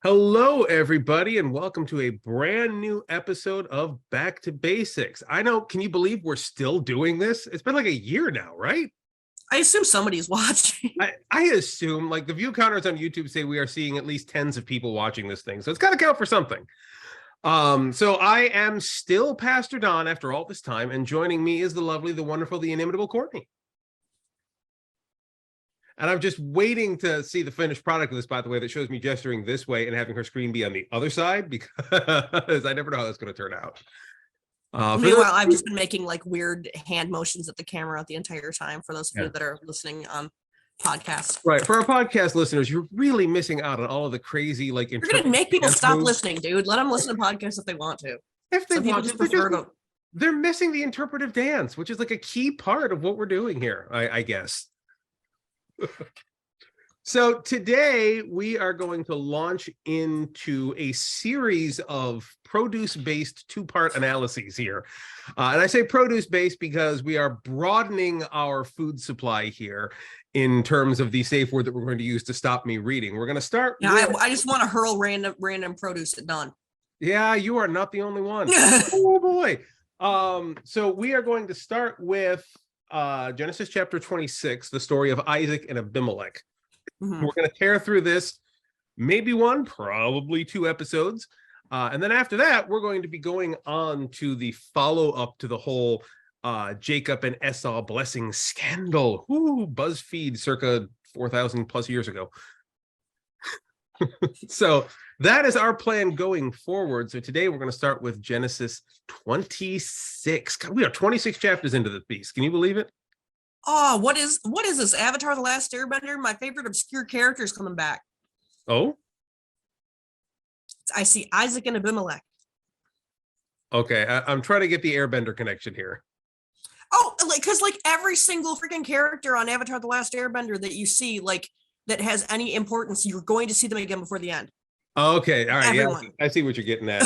Hello, everybody, and welcome to a brand new episode of Back to Basics. I know, can you believe we're still doing this? It's been like a year now, right? I assume somebody's watching. I assume, like, the view counters on YouTube say we are seeing at least tens of people watching this thing, so it's got to count for something. So I am still Pastor Don after all this time, and joining me is the lovely, the wonderful, the inimitable Courtney. And I'm just waiting to see the finished product of this, by the way, that shows me gesturing this way and having her screen be on the other side, because I never know how that's going to turn out. Meanwhile, I've just been making like weird hand motions at the camera the entire time for those of you that are listening on podcasts. Right. For our podcast listeners, you're really missing out on all of the crazy, like, you're going to make people stop listening, dude. Let them listen to podcasts if they want to. If they want to, they're missing the interpretive dance, which is like a key part of what we're doing here, I guess. So today we are going to launch into a series of produce-based two-part analyses here. And I say produce-based because we are broadening our food supply here in terms of the safe word that we're going to use to stop me reading. We're going to start. Yeah, I just want to hurl random produce at Don. Yeah, you are not the only one. Oh boy. So we are going to start with Genesis chapter 26, the story of Isaac and Abimelech. Mm-hmm. We're going to tear through this, maybe one, probably two episodes. And then after that, we're going to be going on to the follow-up to the whole Jacob and Esau blessing scandal. Ooh, BuzzFeed circa 4,000 plus years ago. So that is our plan going forward. So today we're going to start with Genesis 26. God, we are 26 chapters into this piece. Can you believe it? Oh, what is this? Avatar: The Last Airbender? My favorite obscure character is coming back. Oh? I see Isaac and Abimelech. Okay, I'm trying to get the Airbender connection here. Oh, because like every single freaking character on Avatar: The Last Airbender that you see, like, that has any importance, you're going to see them again before the end. Okay, all right, everyone. Yeah, I see what you're getting at.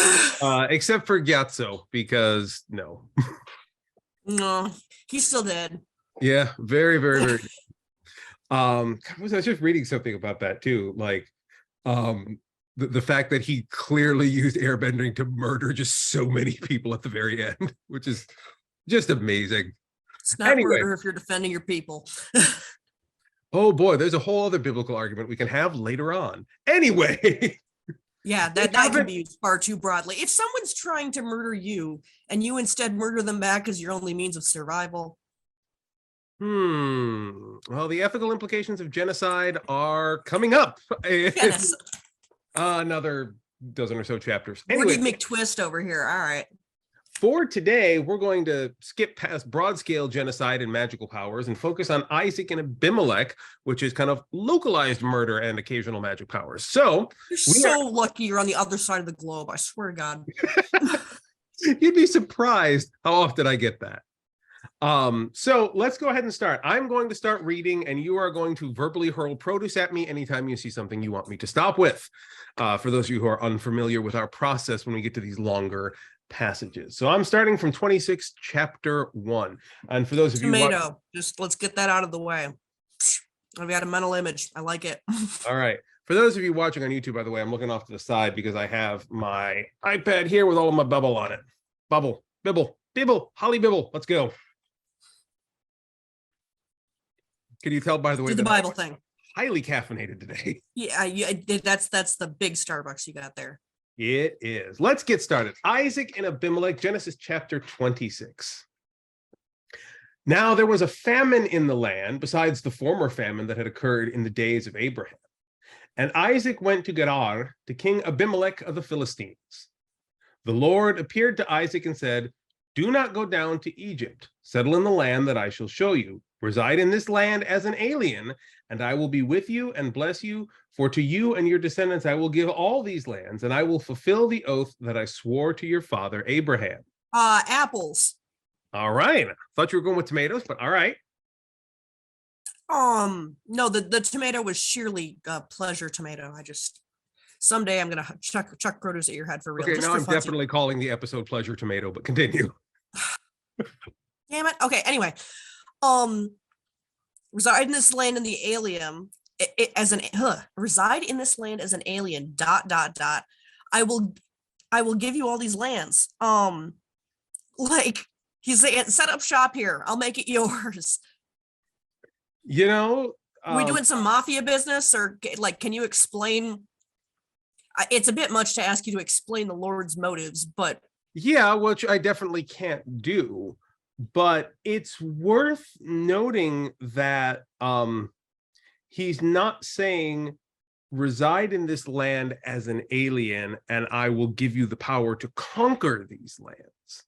Except for Gyatso, because no. No, he's still dead. Yeah, very, very, very. I was just reading something about that too, like the fact that he clearly used airbending to murder just so many people at the very end, which is just amazing. It's not murder if you're defending your people. Oh boy, there's a whole other biblical argument we can have later on. Anyway. Yeah, that can be used far too broadly. If someone's trying to murder you and you instead murder them back as your only means of survival. Well, the ethical implications of genocide are coming up. Yes. Another dozen or so chapters. Anyway, Woody McTwist over here. All right. For today, we're going to skip past broad-scale genocide and magical powers and focus on Isaac and Abimelech, which is kind of localized murder and occasional magic powers. So you're so lucky you're on the other side of the globe. I swear to God. You'd be surprised how often I get that. So let's go ahead and start. I'm going to start reading, and you are going to verbally hurl produce at me anytime you see something you want me to stop with. For those of you who are unfamiliar with our process when we get to these longer passages. So I'm starting from 26, chapter 1. And for those of you just let's get that out of the way. I've got a mental image. I like it. All right. For those of you watching on YouTube, by the way, I'm looking off to the side because I have my iPad here with all of my bubble on it. Bubble, bibble, bibble, holly bibble. Let's go. Can you tell, by the way, the Bible thing? Highly caffeinated today. Yeah, that's the big Starbucks you got there. It is. Let's get started. Isaac and Abimelech, Genesis chapter 26. Now there was a famine in the land, besides the former famine that had occurred in the days of Abraham. And Isaac went to Gerar, to King Abimelech of the Philistines. The Lord appeared to Isaac and said, "Do not go down to Egypt. Settle in the land that I shall show you. Reside in this land as an alien, and I will be with you and bless you. For to you and your descendants I will give all these lands, and I will fulfill the oath that I swore to your father Abraham." Apples. All right. I thought you were going with tomatoes, but all right. No, the tomato was sheerly pleasure tomato. Someday I'm gonna chuck produce at your head for real. Okay, now I'm definitely calling the episode Pleasure Tomato, but continue. Damn it. Okay, anyway. Reside in this land in the alien, as an reside in this land as an alien, dot, dot, dot. I will give you all these lands. Like he's saying, set up shop here. I'll make it yours. You know, Are we doing some mafia business, or like, can you explain? It's a bit much to ask you to explain the Lord's motives, but yeah, which I definitely can't do. But it's worth noting that he's not saying reside in this land as an alien and I will give you the power to conquer these lands.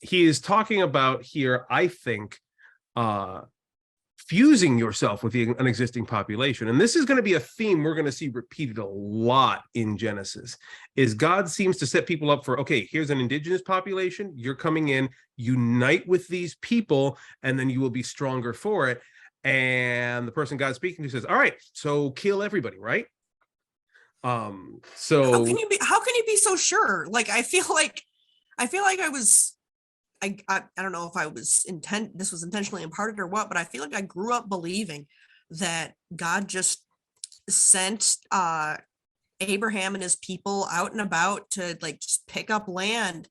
He is talking about here, I think, fusing yourself with an existing population. And this is going to be a theme we're going to see repeated a lot in Genesis, is God seems to set people up for, okay, here's an indigenous population, you're coming in, unite with these people, and then you will be stronger for it. And the person God's speaking to says, all right, so kill everybody, right? So how can you be so sure? Like, I feel like I was, I don't know if this was intentionally imparted or what, but I feel like I grew up believing that God just sent Abraham and his people out and about to like just pick up land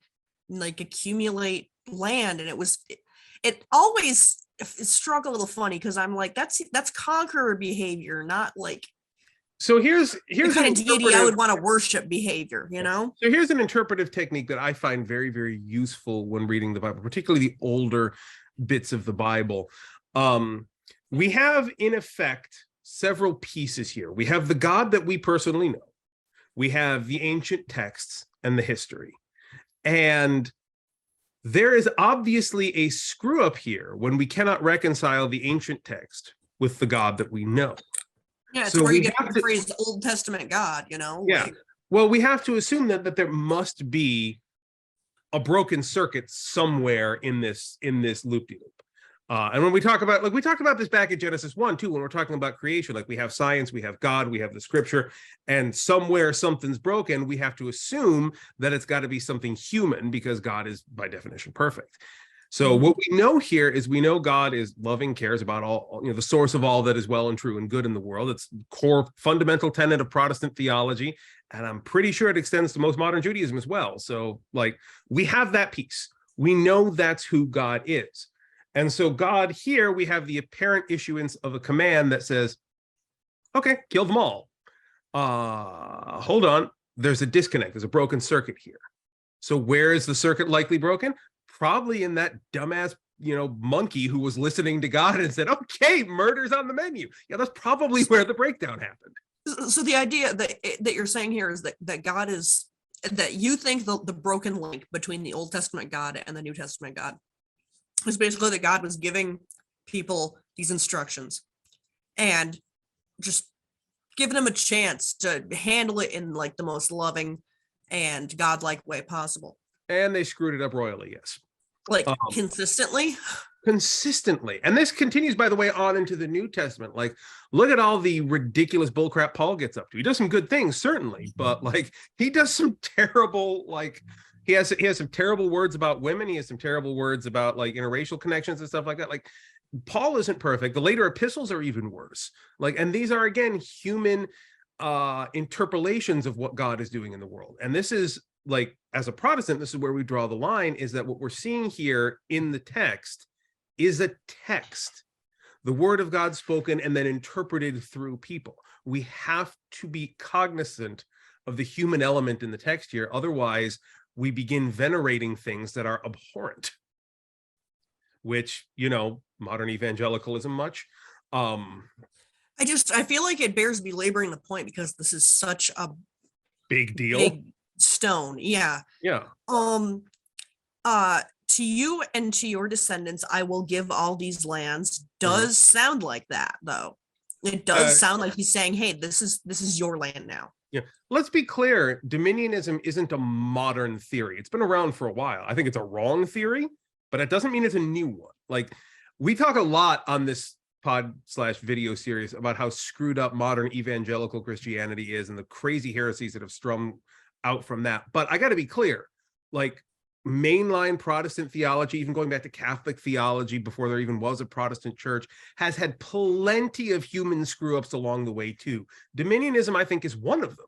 and like accumulate land. And it always struck a little funny because I'm like, that's conqueror behavior, not like, so here's the kind of deity I would want to worship behavior, you know? So here's an interpretive technique that I find very, very useful when reading the Bible, particularly the older bits of the Bible. We have, in effect, several pieces here. We have the God that we personally know. We have the ancient texts and the history. And there is obviously a screw up here when we cannot reconcile the ancient text with the God that we know. Yeah, it's so where you get the phrase Old Testament God, you know? Yeah. Like, well, we have to assume that there must be a broken circuit somewhere in this loop-de-loop. And when we talk about, like we talked about this back in Genesis 1 too, when we're talking about creation, like we have science, we have God, we have the scripture, and somewhere something's broken, we have to assume that it's got to be something human because God is by definition perfect. So what we know here is we know God is loving, cares about all, the source of all that is well and true and good in the world. It's core fundamental tenet of Protestant theology. And I'm pretty sure it extends to most modern Judaism as well. So like we have that piece. We know that's who God is. And so God here, we have the apparent issuance of a command that says, okay, kill them all. Hold on. There's a disconnect. There's a broken circuit here. So where is the circuit likely broken? Probably in that dumbass, monkey who was listening to God and said, okay, murder's on the menu. Yeah, that's probably where the breakdown happened. So the idea that you're saying here is that God is, that you think the broken link between the Old Testament God and the New Testament God is basically that God was giving people these instructions and just giving them a chance to handle it in like the most loving and godlike way possible. And they screwed it up royally, yes. Like consistently. And this continues, by the way, on into the New Testament. Like, look at all the ridiculous bullcrap Paul gets up to. He does some good things, certainly, but like he does some terrible, like he has some terrible words about women. He has some terrible words about like interracial connections and stuff like that. Like Paul isn't perfect. The later epistles are even worse. Like, and these are again human interpolations of what God is doing in the world. And this is like, as a Protestant, this is where we draw the line, is that what we're seeing here in the text is a text, the word of God spoken and then interpreted through people. We have to be cognizant of the human element in the text here. Otherwise, we begin venerating things that are abhorrent, which, modern evangelicalism much. I feel like it bears belaboring the point because this is such a big deal. Stone. Yeah. To you and to your descendants I will give all these lands does sound like that, though. It does sound like he's saying, hey, this is your land now. Yeah, let's be clear, dominionism isn't a modern theory. It's been around for a while. I think it's a wrong theory, but it doesn't mean it's a new one. Like, we talk a lot on this pod/video series about how screwed up modern evangelical Christianity is and the crazy heresies that have strung out from that. But I got to be clear, like mainline Protestant theology, even going back to Catholic theology before there even was a Protestant church, has had plenty of human screw-ups along the way too. Dominionism, I think, is one of them.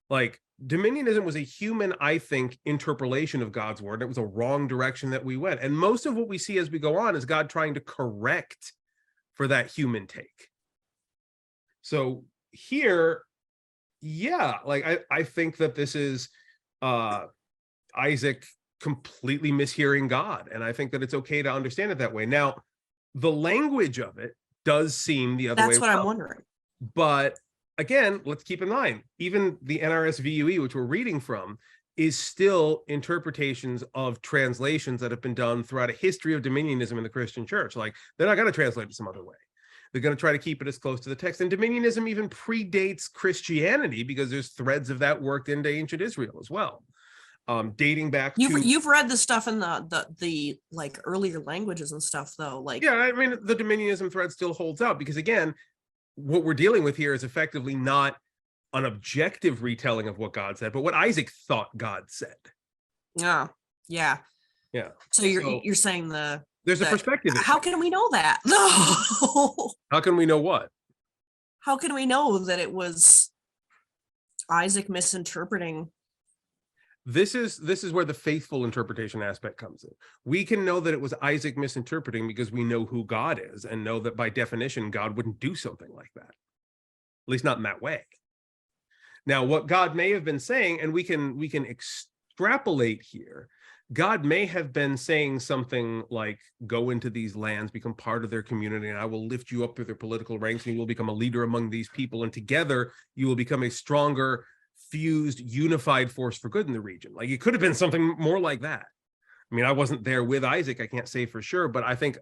Like, dominionism was a human, I think, interpolation of God's word. It was a wrong direction that we went. And most of what we see as we go on is God trying to correct for that human take. So here, yeah, like I think that this is Isaac completely mishearing God. And I think that it's okay to understand it that way. Now, the language of it does seem the other way. That's what I'm wondering. But again, let's keep in mind, even the NRSVUE, which we're reading from, is still interpretations of translations that have been done throughout a history of dominionism in the Christian church. Like, they're not going to translate it some other way. They're going to try to keep it as close to the text. And dominionism even predates Christianity because there's threads of that worked into ancient Israel as well. Dating back to... You've read the stuff in the like earlier languages and stuff, though. Like, yeah, I mean, the dominionism thread still holds out because, again, what we're dealing with here is effectively not an objective retelling of what God said, but what Isaac thought God said. Yeah. So you're saying there's a perspective issue. How can we know that? No. How can we know what? How can we know that it was Isaac misinterpreting? This is where the faithful interpretation aspect comes in. We can know that it was Isaac misinterpreting because we know who God is and know that by definition, God wouldn't do something like that. At least not in that way. Now, what God may have been saying, and we can extrapolate here, God may have been saying something like, go into these lands, become part of their community, and I will lift you up through their political ranks, and you will become a leader among these people, and together you will become a stronger, fused, unified force for good in the region. Like, it could have been something more like that. I mean, I wasn't there with Isaac, I can't say for sure, but I think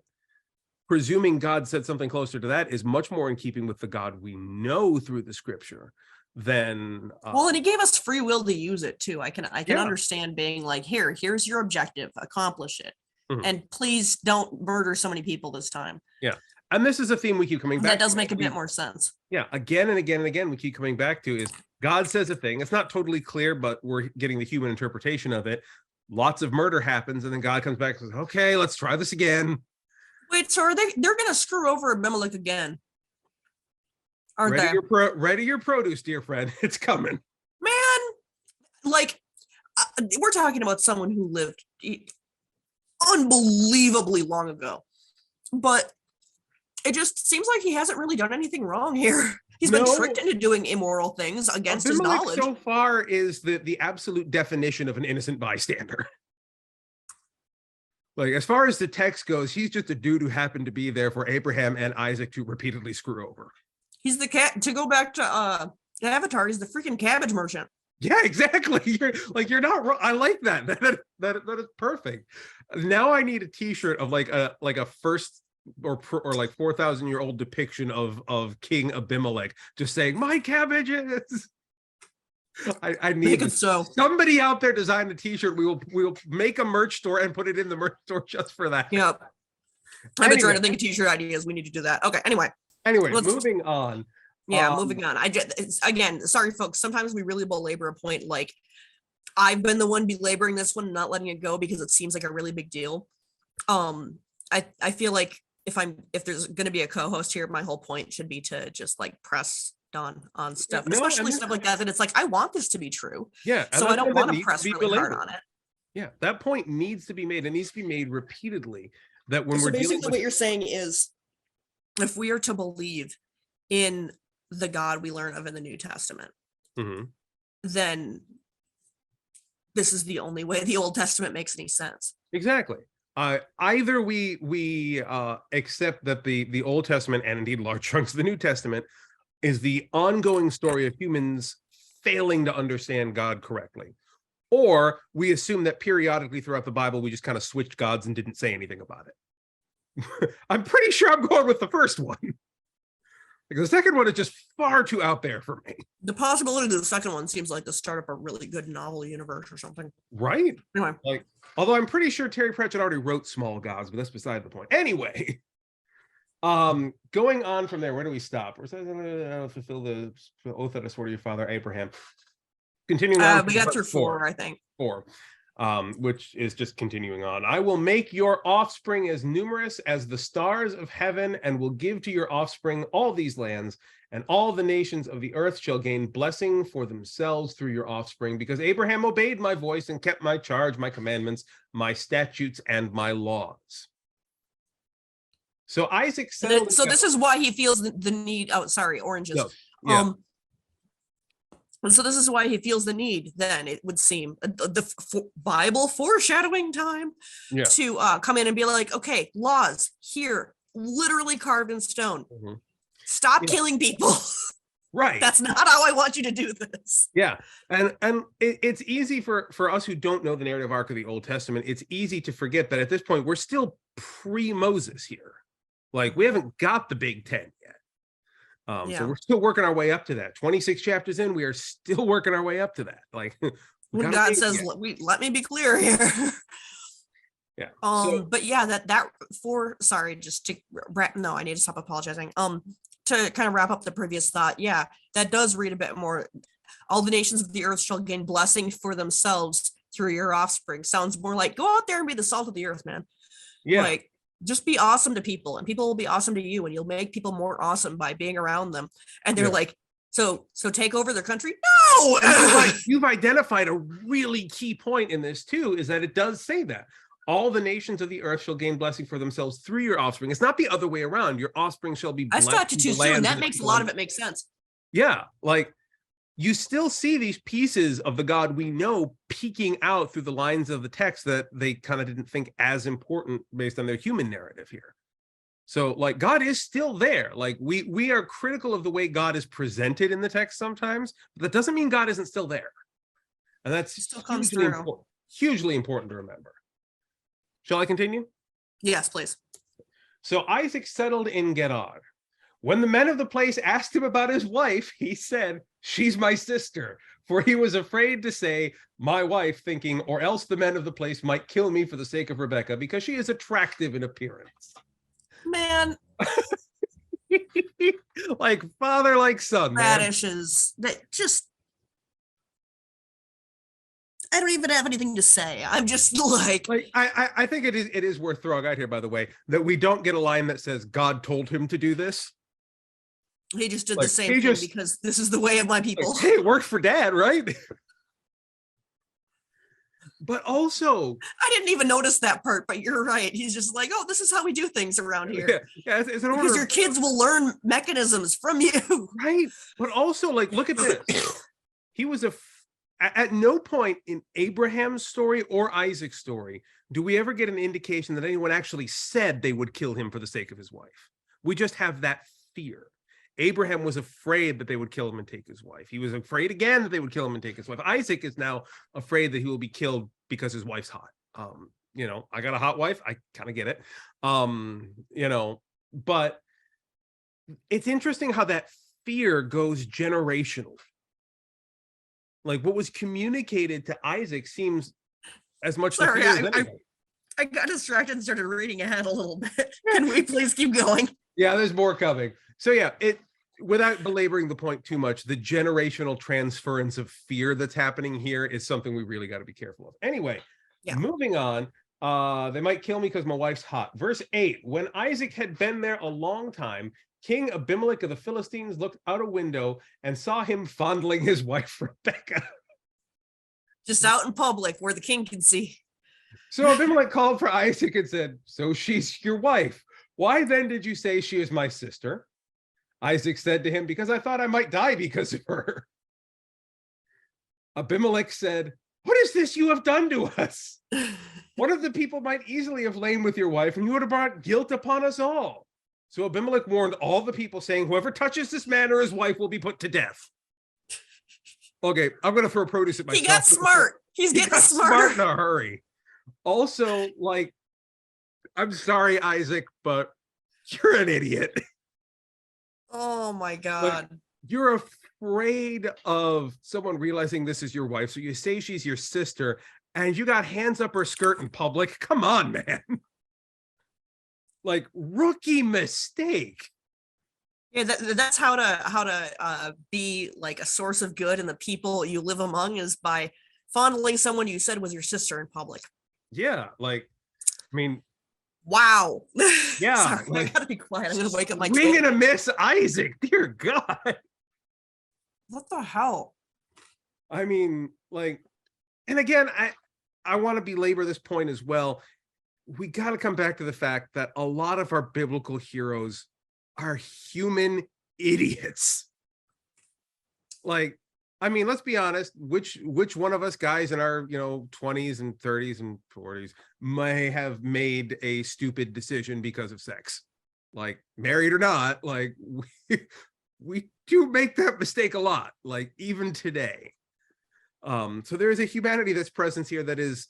presuming God said something closer to that is much more in keeping with the God we know through the scripture than well, and he gave us free will to use it too. I can understand being like, here's your objective, accomplish it. Mm-hmm. And please don't murder so many people this time. Yeah. And this is a theme we keep coming back to. That does make a bit more sense. Yeah. Again and again and again, we keep coming back to is God says a thing. It's not totally clear, but we're getting the human interpretation of it. Lots of murder happens, and then God comes back and says, okay, let's try this again. Wait, so they're going to screw over Abimelech again? Aren't they? Ready your produce, dear friend. It's coming. Man, like, we're talking about someone who lived unbelievably long ago. But it just seems like he hasn't really done anything wrong here. He's been tricked into doing immoral things against his knowledge. So far is the absolute definition of an innocent bystander. Like, as far as the text goes, he's just a dude who happened to be there for Abraham and Isaac to repeatedly screw over. He's the cat. To go back to Avatar, he's the freaking cabbage merchant. Yeah, exactly. You're not wrong. I like that. That is perfect. Now I need a T-shirt of like a first or like 4,000-year-old depiction of King Abimelech, just saying, "My cabbages." I need somebody out there design a T-shirt. We will make a merch store and put it in the merch store just for that. Yep. I've been trying to think of T-shirt ideas. We need to do that. Okay. Anyway, moving on. Yeah, moving on. Again, sorry, folks. Sometimes we really belabor a point. Like, I've been the one belaboring this one and not letting it go because it seems like a really big deal. I feel like if there's going to be a co-host here, my whole point should be to just like press Don on stuff, especially stuff like that. That it's like, I want this to be true. Yeah. So I don't want to press really hard on it. Yeah, that point needs to be made. It needs to be made repeatedly. That when we're basically dealing with... what you're saying is, if we are to believe in the God we learn of in the New Testament, mm-hmm. then this is the only way the Old Testament makes any sense. Exactly. Either we accept that the Old Testament, and indeed large chunks of the New Testament, is the ongoing story of humans failing to understand God correctly, or we assume that periodically throughout the Bible we just kind of switched gods and didn't say anything about it. I'm pretty sure I'm going with the first one. Because the second one is just far too out there for me. The possibility of the second one seems like to start up a really good novel universe or something. Right? Anyway. Although I'm pretty sure Terry Pratchett already wrote Small Gods, but that's beside the point. Anyway, going on from there, where do we stop? We're saying, fulfill the oath that I swore to your father, Abraham. Continuing on. We got through 4, I think. 4. which is just continuing on. I will make your offspring as numerous as the stars of heaven, and will give to your offspring all these lands, and all the nations of the earth shall gain blessing for themselves through your offspring, because Abraham obeyed my voice and kept my charge, my commandments, my statutes, and my laws. So Isaac settled. So this is why he feels the need. Oh, sorry, oranges. No, yeah. So this is why he feels the need, then, it would seem, Bible foreshadowing time, to come in and be like, okay, laws here, literally carved in stone. Mm-hmm. Stop killing people. Right. That's not how I want you to do this. Yeah. And it's easy for us who don't know the narrative arc of the Old Testament, it's easy to forget that at this point, we're still pre-Moses here. Like, we haven't got the Big Ten yet. So we're still working our way up to that. 26 chapters in, we are still working our way up to that. Like, when God says, let me be clear here. Yeah. But yeah, I need to stop apologizing. To kind of wrap up the previous thought, yeah, that does read a bit more. All the nations of the earth shall gain blessing for themselves through your offspring. Sounds more like, go out there and be the salt of the earth, man. Yeah. Like, just be awesome to people, and people will be awesome to you, and you'll make people more awesome by being around them. And they're like, so take over their country? No! You've identified a really key point in this too, is that it does say that all the nations of the earth shall gain blessing for themselves through your offspring. It's not the other way around. Your offspring shall be blessed. I thought too soon. That makes a lot of it make sense. Yeah. Like, you still see these pieces of the God we know peeking out through the lines of the text that they kind of didn't think as important based on their human narrative here. So, like, God is still there. Like, we are critical of the way God is presented in the text sometimes, but that doesn't mean God isn't still there. And that's still comes through. Hugely important to remember. Shall I continue? Yes, please. So Isaac settled in Gerar. When the men of the place asked him about his wife, he said, she's my sister. For he was afraid to say, my wife, thinking, or else the men of the place might kill me for the sake of Rebekah, because she is attractive in appearance. Man. Like father, like son. Radishes. That just, I don't even have anything to say. I'm just like I think it is worth throwing out here, by the way, that we don't get a line that says God told him to do this. He just did the same thing because this is the way of my people. Hey, it worked for Dad, right? But also, I didn't even notice that part, but you're right. He's just like, oh, this is how we do things around here. Yeah, it's an order. Because your kids will learn mechanisms from you. Right. But also, like, look at this. He was at no point in Abraham's story or Isaac's story do we ever get an indication that anyone actually said they would kill him for the sake of his wife. We just have that fear. Abraham was afraid that they would kill him and take his wife. He was afraid again that they would kill him and take his wife. Isaac is now afraid that he will be killed because his wife's hot. I got a hot wife. I kind of get it. But it's interesting how that fear goes generational. Like, what was communicated to Isaac seems as much the fear as anything. I got distracted and started reading ahead a little bit. Can we please keep going? Yeah, there's more coming. So yeah, without belaboring the point too much, the generational transference of fear that's happening here is something we really got to be careful of. Anyway, Moving on. They might kill me because my wife's hot. Verse 8, when Isaac had been there a long time, King Abimelech of the Philistines looked out a window and saw him fondling his wife, Rebekah. Just out in public where the king can see. So Abimelech called for Isaac and said, so she's your wife. Why then did you say she is my sister? Isaac said to him, because I thought I might die because of her. Abimelech said, what is this you have done to us? One of the people might easily have lain with your wife, and you would have brought guilt upon us all. So Abimelech warned all the people, saying, whoever touches this man or his wife will be put to death. Okay, I'm going to throw produce at myself. He got smart. He's getting smart in a hurry. Also, like, I'm sorry, Isaac, but you're an idiot. Oh my God. Like, you're afraid of someone realizing this is your wife, so you say she's your sister, and you got hands up her skirt in public. Come on, man. Like, rookie mistake. Yeah, that's how to be like a source of good in the people you live among, is by fondling someone you said was your sister in public. Yeah, like, I mean, wow. yeah, Sorry, I like, gotta be quiet. I'm gonna wake up my swing kid. and a miss, Isaac. Dear God. What the hell? I mean, like, and again, I want to belabor this point as well. We got to come back to the fact that a lot of our biblical heroes are human idiots. Like, I mean, let's be honest, which one of us guys in our, 20s and 30s and 40s may have made a stupid decision because of sex? Like, married or not, like, we do make that mistake a lot, like, even today. So there is a humanity that's present here that is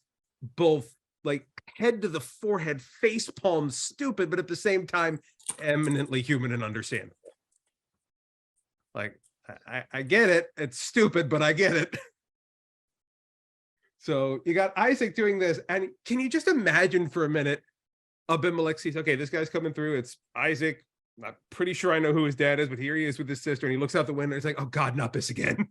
both like head to the forehead, face palm stupid, but at the same time eminently human and understandable. Like, I get it, it's stupid, but I get it. So you got Isaac doing this, and can you just imagine for a minute, Abimelech sees, okay, this guy's coming through, it's Isaac, I'm pretty sure I know who his dad is, but here he is with his sister, and he looks out the window, and he's like, oh God, not this again.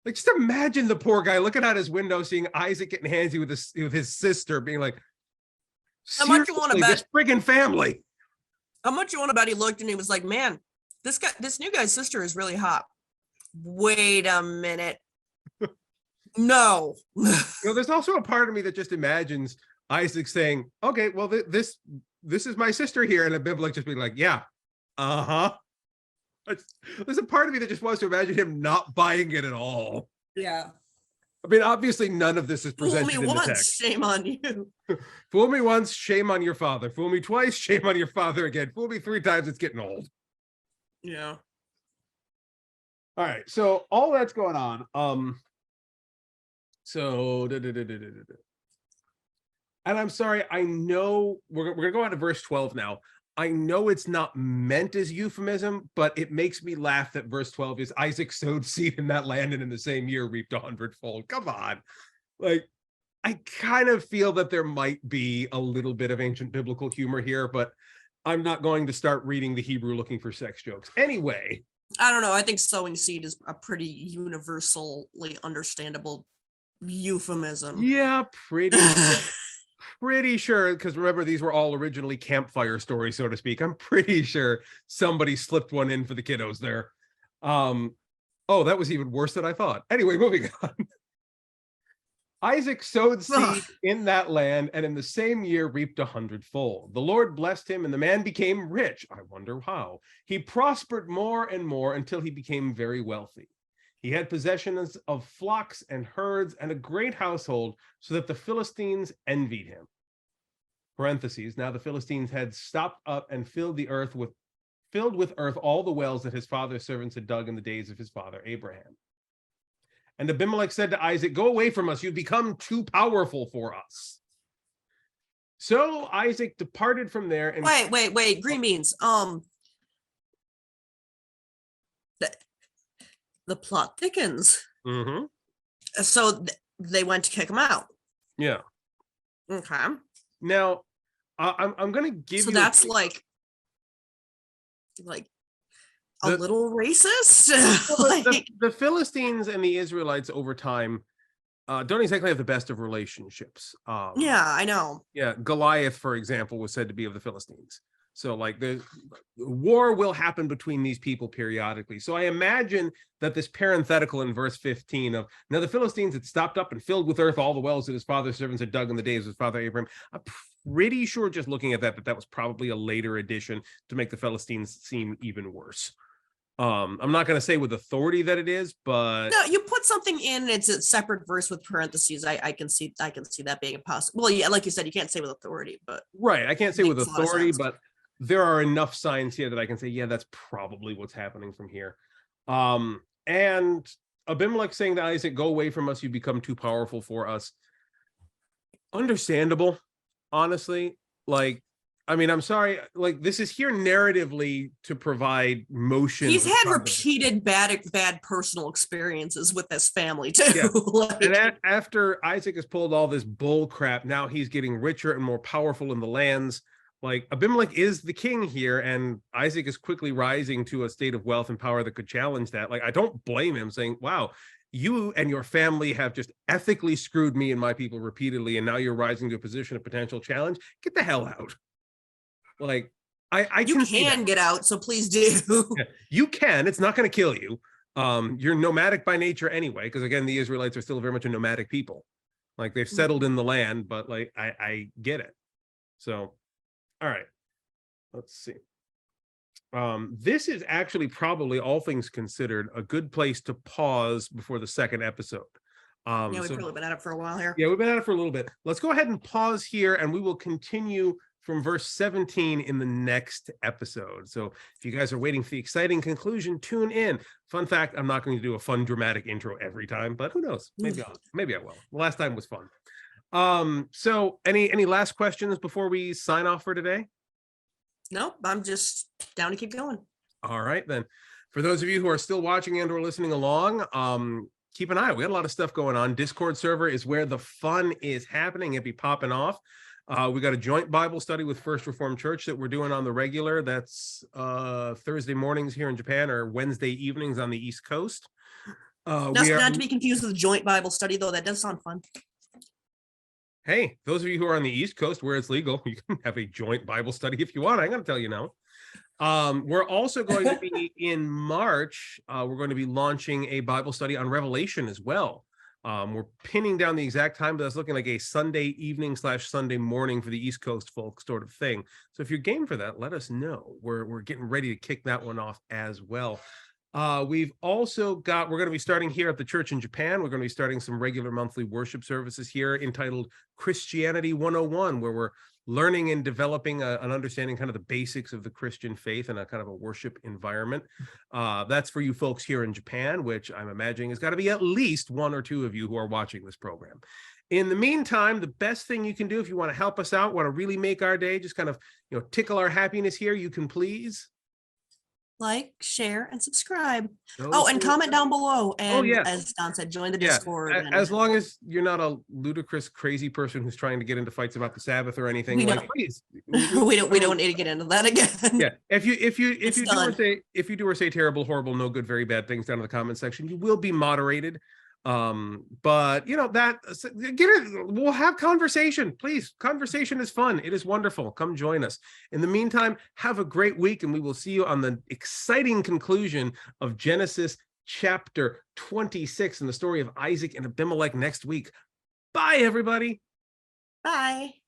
Like, just imagine the poor guy looking out his window, seeing Isaac getting handsy with his sister, being like, how much you want to bet? This friggin' family. How much you want to bet he looked and he was like, man, this new guy's sister is really hot. Wait a minute. No. There's also a part of me that just imagines Isaac saying, okay, well, this is my sister here, and Abimelech just being like, yeah, uh-huh. There's a part of me that just wants to imagine him not buying it at all. Yeah. I mean, obviously, none of this is presented Fool me in once, the text. shame on you. Fool me once, shame on your father. Fool me twice, shame on your father again. Fool me 3 times, it's getting old. Yeah. All right, so all that's going on. And I'm sorry, I know we're gonna go on to verse 12 now. I know it's not meant as euphemism, but it makes me laugh that verse 12 is Isaac sowed seed in that land and in the same year reaped 100-fold. Come on. Like, I kind of feel that there might be a little bit of ancient biblical humor here, but I'm not going to start reading the Hebrew looking for sex jokes. Anyway. I don't know. I think sowing seed is a pretty universally understandable euphemism. Yeah, pretty sure, because remember, these were all originally campfire stories, so to speak. I'm pretty sure somebody slipped one in for the kiddos there. Oh, that was even worse than I thought. Anyway, moving on. Isaac sowed seed in that land, and in the same year reaped 100-fold. The Lord blessed him, and the man became rich. I wonder how. He prospered more and more until he became very wealthy. He had possessions of flocks and herds and a great household, so that the Philistines envied him. Parentheses, now the Philistines had stopped up and filled with earth all the wells that his father's servants had dug in the days of his father Abraham. And Abimelech said to Isaac, go away from us, you've become too powerful for us. So Isaac departed from there and wait, green beans. The plot thickens. Mm-hmm. So they went to kick him out. Yeah. Okay. Now, I'm going to give you. So that's like a little racist. The Philistines and the Israelites over time don't exactly have the best of relationships. Yeah, I know. Yeah, Goliath, for example, was said to be of the Philistines. So like the war will happen between these people periodically. So I imagine that this parenthetical in verse 15 of, now the Philistines had stopped up and filled with earth all the wells that his father's servants had dug in the days of his father Abraham. I'm pretty sure, just looking at that was probably a later addition to make the Philistines seem even worse. I'm not going to say with authority that it is, but no, you put something in, it's a separate verse with parentheses. I can see that being impossible. Well, yeah, like you said, you can't say with authority, but right, I can't say with authority, but there are enough signs here that I can say, yeah, that's probably what's happening from here. And Abimelech saying to Isaac, go away from us, you become too powerful for us. Understandable, honestly. Like, I mean, I'm sorry, like, this is here narratively to provide motion. He's had repeated bad personal experiences with this family too. Yeah. And after Isaac has pulled all this bull crap, now he's getting richer and more powerful in the lands. Like, Abimelech is the king here, and Isaac is quickly rising to a state of wealth and power that could challenge that. Like, I don't blame him saying, wow, you and your family have just ethically screwed me and my people repeatedly, and now you're rising to a position of potential challenge. Get the hell out. Like, I You can get out, so please do. Yeah, you can. It's not going to kill you. You're nomadic by nature anyway, because again, the Israelites are still very much a nomadic people. Like, they've settled in the land, but like, I get it. So, all right, let's see. This is actually probably, all things considered, a good place to pause before the second episode. Yeah, we've probably been at it for a while here. Yeah, we've been at it for a little bit. Let's go ahead and pause here, and we will continue from verse 17 in the next episode. So if you guys are waiting for the exciting conclusion, tune in. Fun fact, I'm not going to do a fun dramatic intro every time, but who knows? Maybe I will. The last time was fun. So any last questions before we sign off for today? Nope, I'm just down to keep going. All right, then. For those of you who are still watching and or listening along, keep an eye out. We got a lot of stuff going on. Discord server is where the fun is happening. It'd be popping off. We got a joint Bible study with First Reformed Church that we're doing on the regular. That's Thursday mornings here in Japan, or Wednesday evenings on the East Coast. Not to be confused with joint Bible study, though. That does sound fun. Hey, those of you who are on the East Coast where it's legal, you can have a joint Bible study if you want. I'm going to tell you now. We're also going to be in March. We're going to be launching a Bible study on Revelation as well. We're pinning down the exact time, but that's looking like a Sunday evening / Sunday morning for the East Coast folks sort of thing. So if you're game for that, let us know. We're getting ready to kick that one off as well. We've also got, we're going to be starting here at the church in Japan. We're going to be starting some regular monthly worship services here entitled Christianity 101, where we're learning and developing an understanding, kind of the basics of the Christian faith and a kind of a worship environment. That's for you folks here in Japan, which I'm imagining has got to be at least 1 or 2 of you who are watching this program. In the meantime, the best thing you can do if you want to help us out, want to really make our day, just kind of, tickle our happiness here, you can please like, share, and subscribe. And comment down below. And as Don said, join the Discord. As long as you're not a ludicrous, crazy person who's trying to get into fights about the Sabbath or anything, please. we don't need to get into that again. Yeah. If you do or say terrible, horrible, no good, very bad things down in the comment section, you will be moderated. But we'll have conversation, please. Conversation is fun. It is wonderful. Come join us. In the meantime, have a great week, and we will see you on the exciting conclusion of Genesis chapter 26 and the story of Isaac and Abimelech next week. Bye, everybody. Bye.